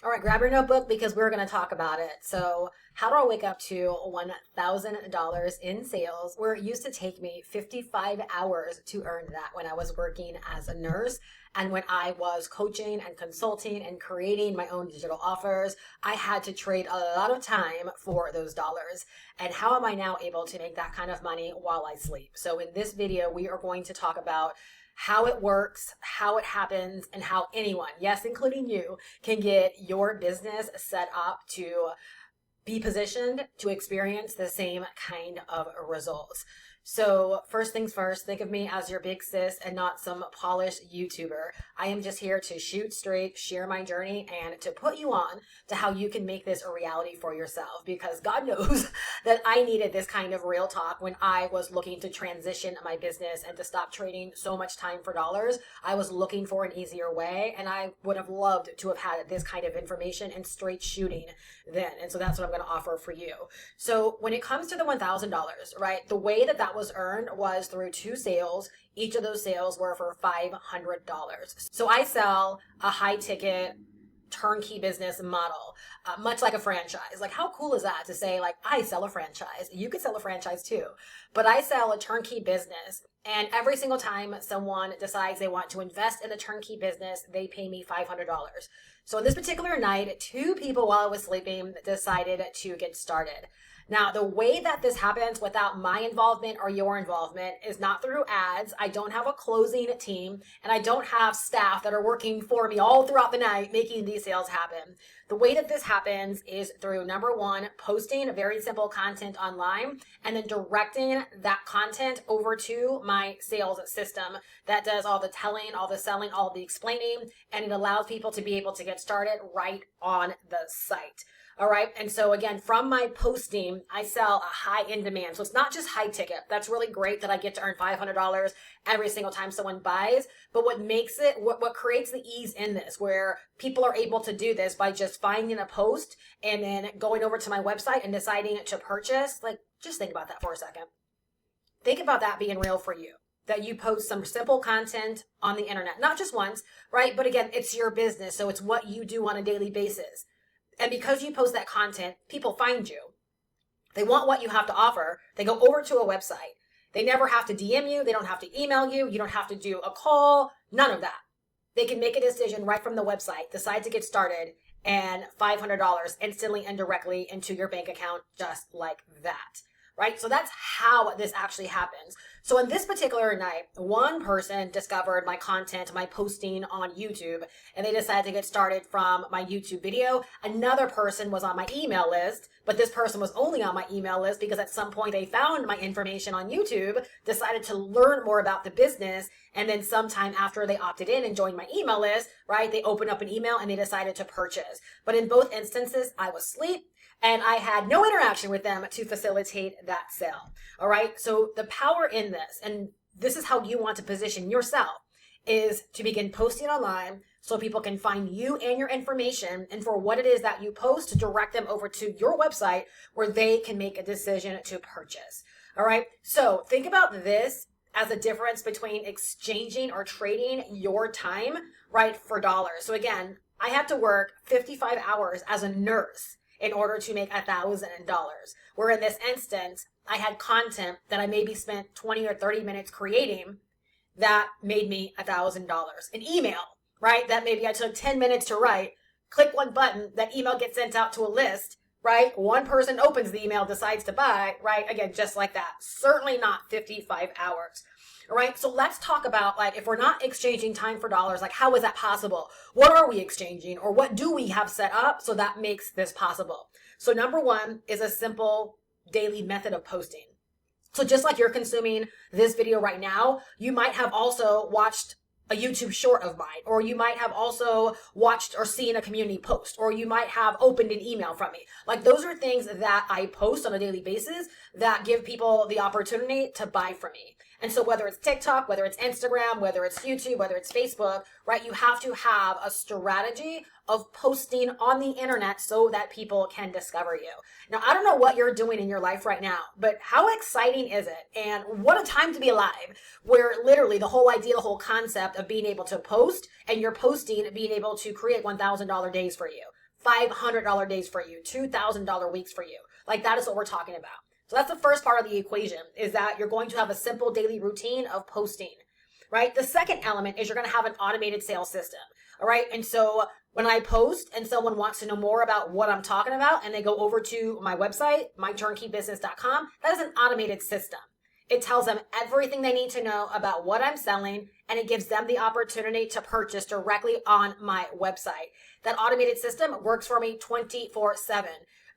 All right, grab your notebook because we're going to talk about it. So, how do I wake up to $1,000 in sales where it used to take me 55 hours to earn that when I was working as a nurse and when I was coaching and consulting and creating my own digital offers? I had to trade a lot of time for those dollars. And how am I now able to make that kind of money while I sleep? So, in this video, we are going to talk about how it works, how it happens, and how anyone, yes, including you, can get your business set up to be positioned to experience the same kind of results. So first things first, think of me as your big sis and not some polished YouTuber. I am just here to shoot straight, share my journey, and to put you on to how you can make this a reality for yourself, because God knows that I needed this kind of real talk when I was looking to transition my business and to stop trading so much time for dollars. I was looking for an easier way, and I would have loved to have had this kind of information and straight shooting then. And so that's what I'm going to offer for you. So when it comes to the $1,000, right, the way that was earned was through two sales. Each of those sales were for $500. So I sell a high ticket turnkey business model, much like a franchise. Like, how cool is that to say, like, I sell a franchise? You could sell a franchise too, but I sell a turnkey business. And every single time someone decides they want to invest in a turnkey business, they pay me $500. So on this particular night, two people while I was sleeping decided to get started. Now, the way that this happens without my involvement or your involvement is not through ads. I don't have a closing team, and I don't have staff that are working for me all throughout the night making these sales happen. The way that this happens is through, number one, posting very simple content online and then directing that content over to my sales system that does all the telling, all the selling, all the explaining, and it allows people to be able to get started right on the site. All right. And so again, from my posting, I sell a high in demand. So it's not just high ticket. That's really great that I get to earn $500 every single time someone buys. But what makes it, what creates the ease in this, where people are able to do this by just finding a post and then going over to my website and deciding to purchase. Like, just think about that for a second. Think about that being real for you. That you post some simple content on the internet, not just once, right? But again, it's your business. So it's what you do on a daily basis. And because you post that content, people find you. They want what you have to offer. They go over to a website. They never have to DM you. They don't have to email you. You don't have to do a call. None of that. They can make a decision right from the website, decide to get started, and $500 instantly and directly into your bank account just like that. Right? So that's how this actually happens. So on this particular night, one person discovered my content, my posting on YouTube, and they decided to get started from my YouTube video. Another person was on my email list, but this person was only on my email list because at some point they found my information on YouTube, decided to learn more about the business, and then sometime after they opted in and joined my email list, right, they opened up an email and they decided to purchase. But in both instances, I was asleep, and I had no interaction with them to facilitate that sale. All right. So the power in this, and this is how you want to position yourself, is to begin posting online so people can find you and your information, and for what it is that you post, to direct them over to your website where they can make a decision to purchase. All right. So think about this as a difference between exchanging or trading your time, right, for dollars. So again, I had to work 55 hours as a nurse in order to make $1,000. Where in this instance, I had content that I maybe spent 20 or 30 minutes creating that made me $1,000. An email, right, that maybe I took 10 minutes to write, click one button, that email gets sent out to a list, right? One person opens the email, decides to buy, right? Again, just like that. Certainly not 55 hours. All right. So let's talk about, like, if we're not exchanging time for dollars, like, how is that possible? What are we exchanging, or what do we have set up so that makes this possible? So number one is a simple daily method of posting. So just like you're consuming this video right now, you might have also watched a YouTube short of mine, or you might have also watched or seen a community post, or you might have opened an email from me. Like, those are things that I post on a daily basis that give people the opportunity to buy from me. And so whether it's TikTok, whether it's Instagram, whether it's YouTube, whether it's Facebook, right, you have to have a strategy of posting on the internet so that people can discover you. Now, I don't know what you're doing in your life right now, but how exciting is it? And what a time to be alive, where literally the whole idea, the whole concept of being able to post, and your posting being able to create $1,000 days for you. $500 days for you, $2,000 weeks for you. Like that is what we're talking about. So that's the first part of the equation, is that you're going to have a simple daily routine of posting, right? The second element is you're going to have an automated sales system. All right. And so when I post and someone wants to know more about what I'm talking about and they go over to my website, myturnKeyBusiness.com, that is an automated system. It tells them everything they need to know about what I'm selling, and it gives them the opportunity to purchase directly on my website. That automated system works for me 24/7.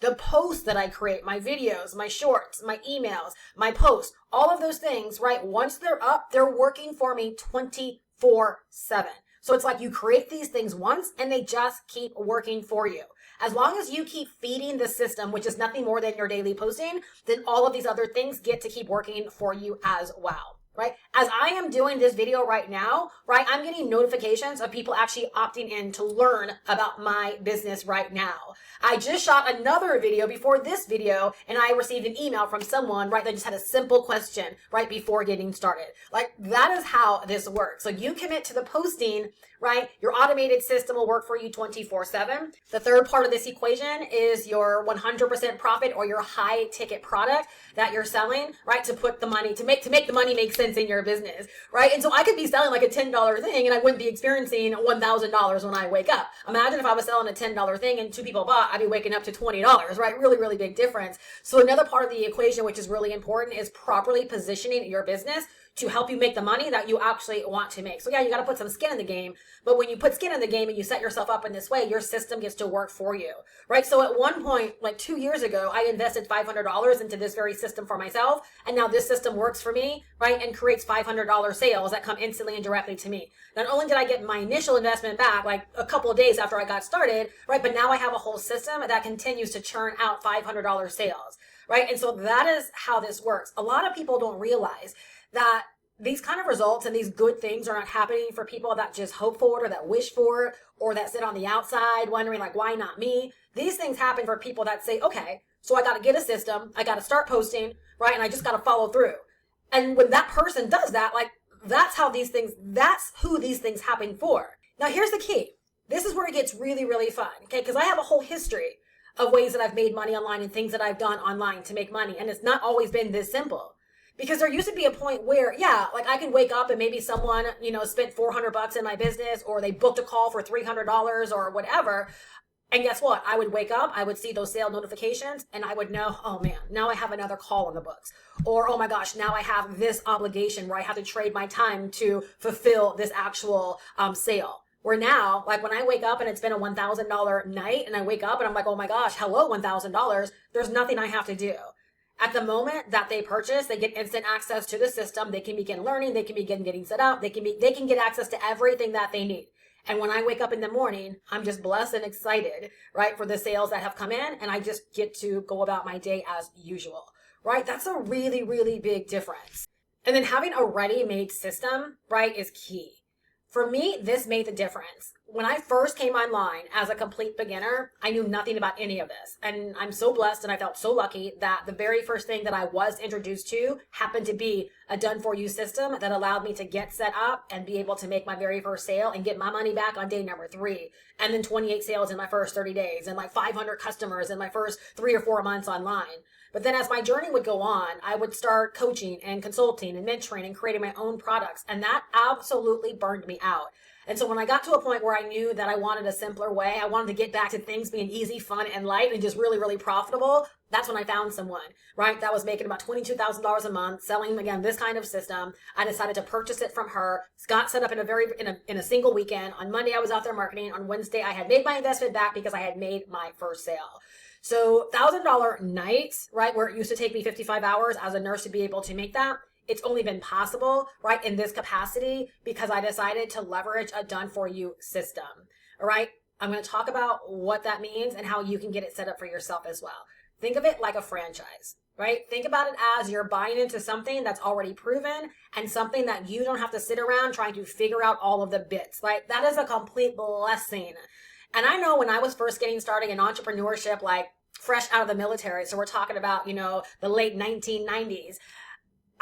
The posts that I create, my videos, my shorts, my emails, my posts, all of those things, right? Once they're up, they're working for me 24/7. So it's like you create these things once and they just keep working for you. As long as you keep feeding the system, which is nothing more than your daily posting, then all of these other things get to keep working for you as well. Right? As I am doing this video right now, right, I'm getting notifications of people actually opting in to learn about my business right now. I just shot another video before this video, and I received an email from someone, right, that just had a simple question right before getting started. Like, that is how this works. So you commit to the posting, right? Your automated system will work for you 24/7. The third part of this equation is your 100% profit or your high ticket product that you're selling, right? To put the money, to make the money make sense in your business, right? And so I could be selling like a $10 thing and I wouldn't be experiencing $1,000 when I wake up. Imagine if I was selling a $10 thing and 2 people bought, I'd be waking up to $20, right? Really, really big difference. So another part of the equation, which is really important, is properly positioning your business to help you make the money that you actually want to make. So yeah, you got to put some skin in the game, but when you put skin in the game and you set yourself up in this way, your system gets to work for you, right? So at one point, like 2 years ago, I invested $500 into this very system for myself, and now this system works for me, right? And creates $500 sales that come instantly and directly to me. Not only did I get my initial investment back like a couple of days after I got started, right? But now I have a whole system that continues to churn out $500 sales, right? And so that is how this works. A lot of people don't realize that these kind of results and these good things are not happening for people that just hope for it or that wish for it or that sit on the outside wondering like, why not me? These things happen for people that say, okay, so I got to get a system. I got to start posting, right? And I just got to follow through. And when that person does that, like that's who these things happen for. Now, here's the key. This is where it gets really, really fun. Okay. Cause I have a whole history of ways that I've made money online and things that I've done online to make money. And it's not always been this simple. Because there used to be a point where, yeah, like I can wake up and maybe someone, spent $400 in my business, or they booked a call for $300 or whatever. And guess what? I would wake up, I would see those sale notifications, and I would know, oh man, now I have another call on the books. Or, oh my gosh, now I have this obligation where I have to trade my time to fulfill this actual sale. Where now, like when I wake up and it's been a $1,000 night and I wake up and I'm like, oh my gosh, hello, $1,000. There's nothing I have to do. At the moment that they purchase, they get instant access to the system. They can begin learning. They can begin getting set up. They can get access to everything that they need. And when I wake up in the morning, I'm just blessed and excited, right, for the sales that have come in. And I just get to go about my day as usual, right? That's a really, really big difference. And then having a ready-made system, right, is key. For me, this made the difference. When I first came online as a complete beginner, I knew nothing about any of this. And I'm so blessed and I felt so lucky that the very first thing that I was introduced to happened to be a done-for-you system that allowed me to get set up and be able to make my very first sale and get my money back on day number 3. And then 28 sales in my first 30 days and like 500 customers in my first 3 or 4 months online. But then as my journey would go on, I would start coaching and consulting and mentoring and creating my own products. And that absolutely burned me out. And so when I got to a point where I knew that I wanted a simpler way, I wanted to get back to things being easy, fun, and light and just really, really profitable, that's when I found someone, right, that was making about $22,000 a month, selling, again, this kind of system. I decided to purchase it from her. Got set up in a single weekend. On Monday, I was out there marketing. On Wednesday, I had made my investment back because I had made my first sale. So $1,000 nights, right, where it used to take me 55 hours as a nurse to be able to make that, it's only been possible, right, in this capacity because I decided to leverage a done-for-you system, all right? I'm going to talk about what that means and how you can get it set up for yourself as well. Think of it like a franchise, right? Think about it as you're buying into something that's already proven and something that you don't have to sit around trying to figure out all of the bits. Like, that is a complete blessing. And I know when I was first getting started in entrepreneurship, like fresh out of the military, so we're talking about, the late 1990s,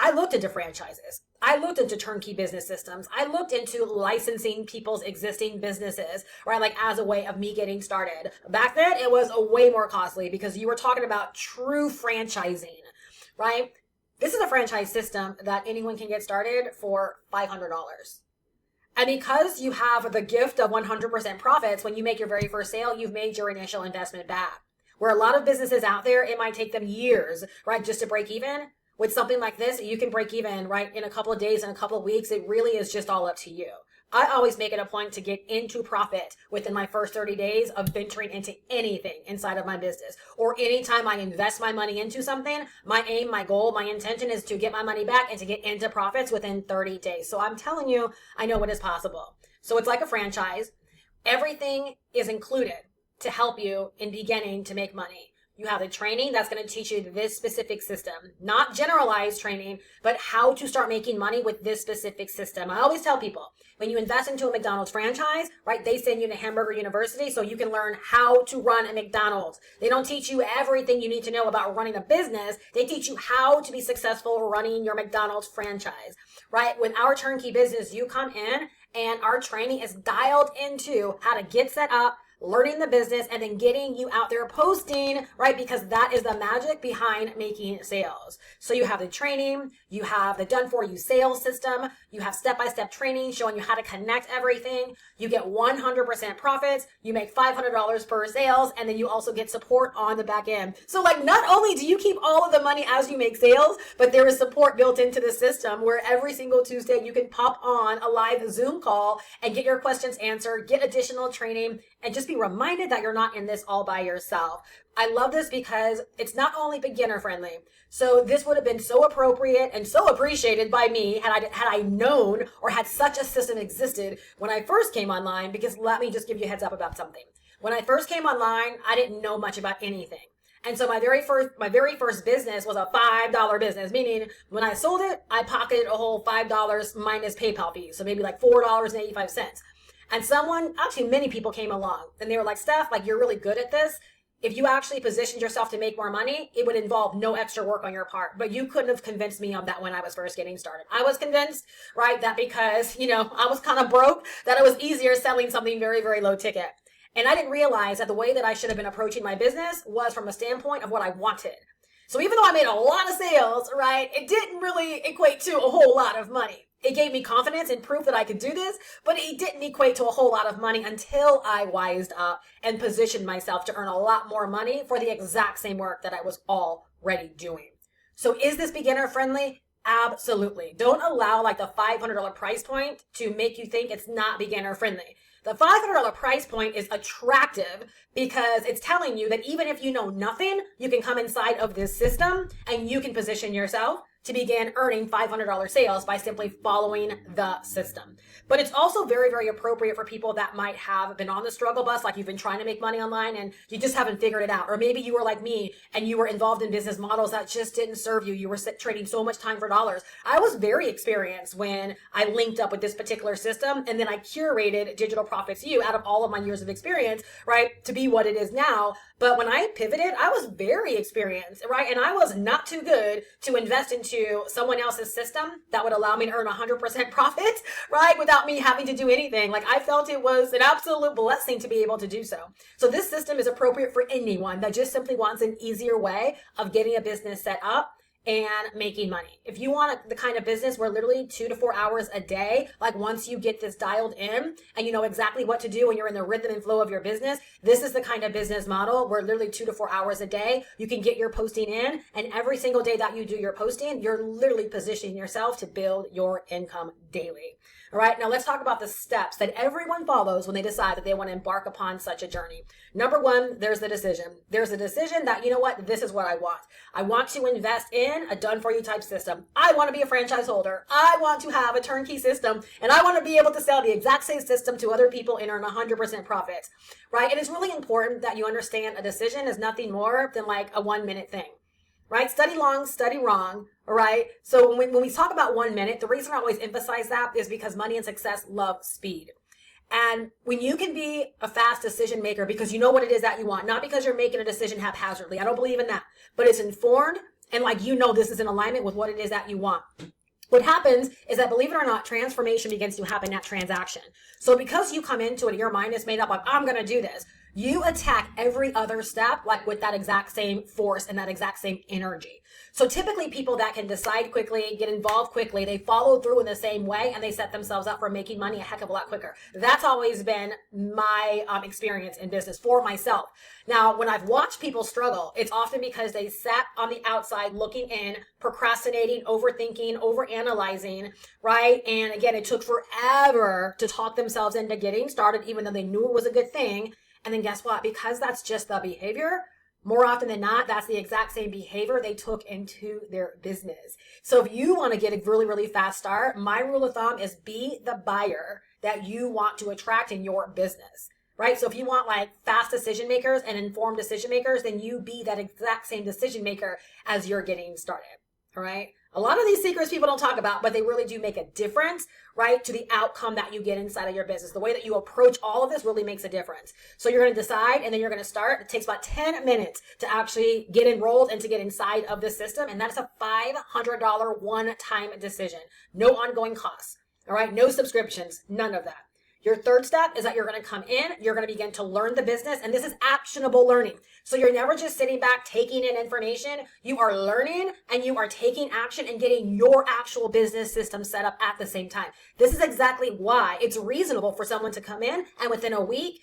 I looked into franchises. I looked into turnkey business systems. I looked into licensing people's existing businesses, right? Like as a way of me getting started. Back then, it was a way more costly because you were talking about true franchising, right? This is a franchise system that anyone can get started for $500. And because you have the gift of 100% profits, when you make your very first sale, you've made your initial investment back. Where a lot of businesses out there, it might take them years, right, just to break even. With something like this, you can break even, right, in a couple of days, in a couple of weeks. It really is just all up to you. I always make it a point to get into profit within my first 30 days of venturing into anything inside of my business. Or anytime I invest my money into something, my aim, my goal, my intention is to get my money back and to get into profits within 30 days. So I'm telling you, I know what is possible. So it's like a franchise. Everything is included to help you in beginning to make money. You have the training that's going to teach you this specific system, not generalized training, but how to start making money with this specific system. I always tell people, when you invest into a McDonald's franchise, right, they send you to Hamburger University so you can learn how to run a McDonald's. They don't teach you everything you need to know about running a business. They teach you how to be successful running your McDonald's franchise, right? With our turnkey business, you come in and our training is dialed into how to get set up, learning the business, and then getting you out there posting, right? Because that is the magic behind making sales. So you have the training, you have the done for you sales system, you have step-by-step training showing you how to connect everything. You get 100% profits, you make $500 per sales, and then you also get support on the back end. So like, not only do you keep all of the money as you make sales, but there is support built into the system where every single Tuesday you can pop on a live Zoom call and get your questions answered, get additional training, and just be reminded that you're not in this all by yourself. I love this because it's not only beginner friendly. So this would have been so appropriate and so appreciated by me had I known or had such a system existed when I first came online, because let me just give you a heads up about something. When I first came online, I didn't know much about anything. And so my very first business was a $5 business, meaning when I sold it, I pocketed a whole $5 minus PayPal fees. So maybe like $4.85. And many people came along and they were like, Steph, like, you're really good at this. If you actually positioned yourself to make more money, it would involve no extra work on your part. But you couldn't have convinced me of that when I was first getting started. I was convinced, right, that because, I was kind of broke, that it was easier selling something very, very low ticket. And I didn't realize that the way that I should have been approaching my business was from a standpoint of what I wanted. So even though I made a lot of sales, right, it didn't really equate to a whole lot of money. It gave me confidence and proof that I could do this, but it didn't equate to a whole lot of money until I wised up and positioned myself to earn a lot more money for the exact same work that I was already doing. So is this beginner friendly? Absolutely. Don't allow like the $500 price point to make you think it's not beginner friendly. The $500 price point is attractive because it's telling you that even if you know nothing, you can come inside of this system and you can position yourself to begin earning $500 sales by simply following the system. But it's also very, very appropriate for people that might have been on the struggle bus, like you've been trying to make money online and you just haven't figured it out. Or maybe you were like me and you were involved in business models that just didn't serve you. You were trading so much time for dollars. I was very experienced when I linked up with this particular system, and then I curated Digital Profits U out of all of my years of experience, right, to be what it is now. But when I pivoted, I was very experienced, right? And I was not too good to invest into someone else's system that would allow me to earn 100% profit, right? Without me having to do anything. Like, I felt it was an absolute blessing to be able to do so. So this system is appropriate for anyone that just simply wants an easier way of getting a business set up and making money. If you want the kind of business where literally 2 to 4 hours a day, like once you get this dialed in and you know exactly what to do when you're in the rhythm and flow of your business, this is the kind of business model where literally 2 to 4 hours a day, you can get your posting in, and every single day that you do your posting, you're literally positioning yourself to build your income daily. All right, now let's talk about the steps that everyone follows when they decide that they want to embark upon such a journey. Number one, there's the decision. There's a decision that, you know what, this is what I want. I want to invest in a done-for-you type system. I want to be a franchise holder. I want to have a turnkey system, and I want to be able to sell the exact same system to other people and earn 100% profits, right? And it's really important that you understand a decision is nothing more than like a 1-minute thing. Right? Study long, study wrong. All right. So when we talk about 1 minute, the reason I always emphasize that is because money and success love speed. And when you can be a fast decision maker because you know what it is that you want, not because you're making a decision haphazardly. I don't believe in that, but it's informed and like, this is in alignment with what it is that you want. What happens is that, believe it or not, transformation begins to happen at transaction. So because you come into it, your mind is made up like, I'm going to do this. You attack every other step like with that exact same force and that exact same energy. So typically people that can decide quickly, get involved quickly, they follow through in the same way and they set themselves up for making money a heck of a lot quicker. That's always been my experience in business for myself. Now, when I've watched people struggle, it's often because they sat on the outside looking in, procrastinating, overthinking, overanalyzing, right? And again, it took forever to talk themselves into getting started, even though they knew it was a good thing. And then guess what? Because that's just the behavior, more often than not, that's the exact same behavior they took into their business. So if you want to get a really, really fast start, my rule of thumb is be the buyer that you want to attract in your business, right? So if you want like fast decision makers and informed decision makers, then you be that exact same decision maker as you're getting started, all right? A lot of these secrets people don't talk about, but they really do make a difference, right, to the outcome that you get inside of your business. The way that you approach all of this really makes a difference. So you're going to decide and then you're going to start. It takes about 10 minutes to actually get enrolled and to get inside of the system. And that's a $500 one-time decision. No ongoing costs, all right? No subscriptions, none of that. Your third step is that you're going to come in, you're going to begin to learn the business, and this is actionable learning. So you're never just sitting back taking in information. You are learning and you are taking action and getting your actual business system set up at the same time. This is exactly why it's reasonable for someone to come in and within a week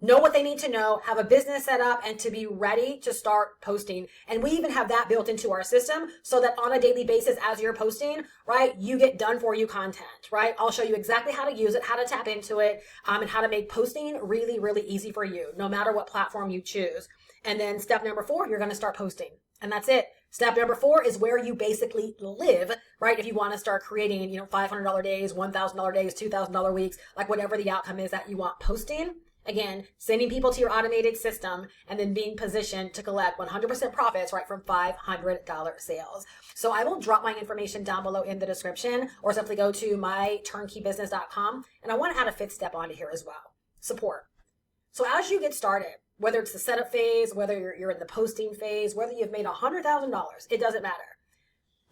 know what they need to know, have a business set up, and to be ready to start posting. And we even have that built into our system so that on a daily basis, as you're posting, right, you get done for you content, right? I'll show you exactly how to use it, how to tap into it, and how to make posting really, really easy for you, no matter what platform you choose. And then step number 4, you're going to start posting. And that's it. Step number 4 is where you basically live, right? If you want to start creating, $500 days, $1,000 days, $2,000 weeks, like whatever the outcome is that you want posting. Again, sending people to your automated system and then being positioned to collect 100% profits, right, from $500 sales. So I will drop my information down below in the description, or simply go to myturnKeybusiness.com. And I want to add a 5th step onto here as well. Support. So as you get started, whether it's the setup phase, whether you're in the posting phase, whether you've made $100,000, it doesn't matter.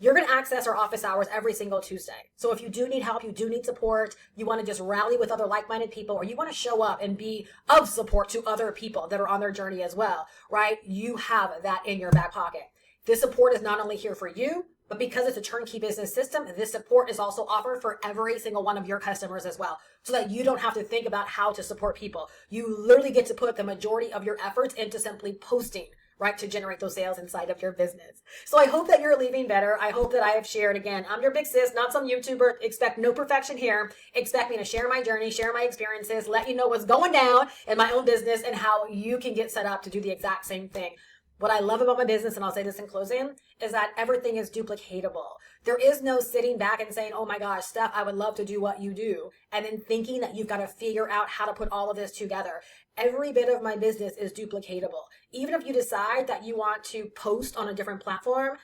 You're going to access our office hours every single Tuesday. So if you do need help, you do need support, you want to just rally with other like-minded people, or you want to show up and be of support to other people that are on their journey as well, right? You have that in your back pocket. This support is not only here for you, but because it's a turnkey business system, this support is also offered for every single one of your customers as well, so that you don't have to think about how to support people. You literally get to put the majority of your efforts into simply posting, right, to generate those sales inside of your business. So I hope that you're leaving better. I hope that I have shared, again, I'm your big sis, not some YouTuber. Expect no perfection here. Expect me to share my journey, share my experiences, let you know what's going down in my own business and how you can get set up to do the exact same thing. What I love about my business, and I'll say this in closing, is that everything is duplicatable. There is no sitting back and saying, oh my gosh, Steph, I would love to do what you do, and then thinking that you've got to figure out how to put all of this together. Every bit of my business is duplicatable. Even if you decide that you want to post on a different platform,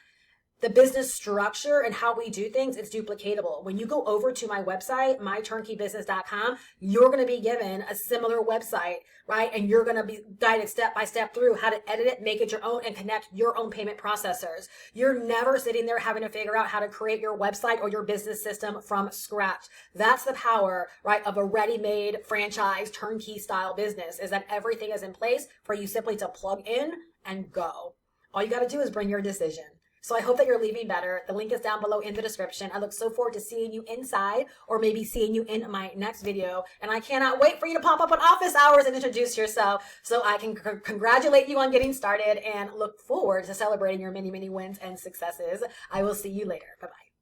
the business structure and how we do things, it's duplicatable. When you go over to my website, myturnKeybusiness.com, you're going to be given a similar website, right? And you're going to be guided step by step through how to edit it, make it your own, and connect your own payment processors. You're never sitting there having to figure out how to create your website or your business system from scratch. That's the power, right, of a ready-made franchise turnkey style business, is that everything is in place for you simply to plug in and go. All you got to do is bring your decision. So I hope that you're leaving better. The link is down below in the description. I look so forward to seeing you inside, or maybe seeing you in my next video. And I cannot wait for you to pop up on office hours and introduce yourself so I can congratulate you on getting started and look forward to celebrating your many, many wins and successes. I will see you later. Bye-bye.